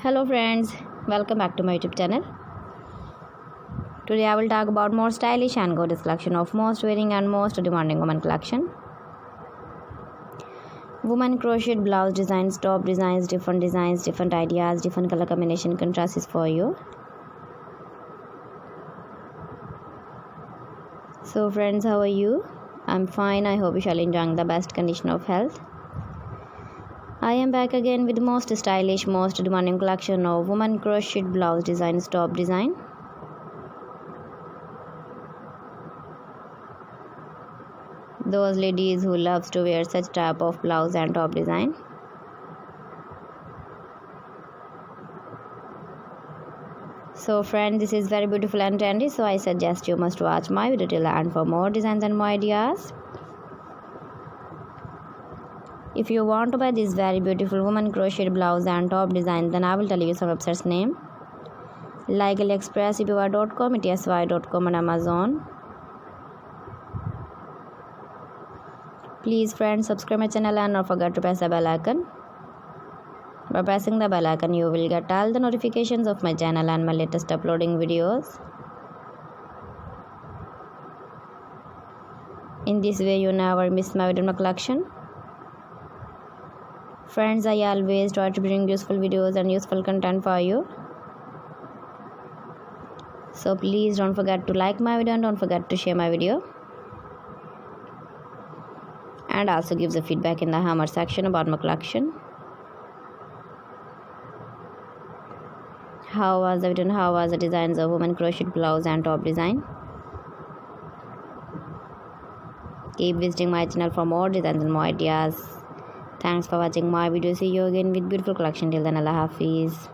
Hello friends, welcome back to my YouTube channel. Today I will talk about more stylish and gorgeous collection of most wearing and most demanding women collection. Woman crocheted blouse designs, top designs, different ideas, different color combination contrasts for you. So friends, how are you? I'm fine. I hope you shall enjoy the best condition of health. I am back again with most stylish, most demanding collection of woman crocheted blouse designs, top design. Those ladies who loves to wear such type of blouse and top design. So friends, this is very beautiful and trendy, so I suggest you must watch my video till the end for more designs and more ideas. If you want to buy this very beautiful woman crocheted blouse and top design, then I will tell you some websites name like AliExpress, eBay.com, etsy.com and Amazon. Please friends, subscribe my channel and don't forget to press the bell icon. By pressing the bell icon, you will get all the notifications of my channel and my latest uploading videos. In this way, you never miss my video collection. Friends, I always try to bring useful videos and useful content for you. So please don't forget to like my video and don't forget to share my video. And also give the feedback in the comment section about my collection. How was the video and how was the designs of woman crocheted blouse and top design? Keep visiting my channel for more designs and more ideas. Thanks for watching my video. See you again with beautiful collection. Till then, Allah Hafiz.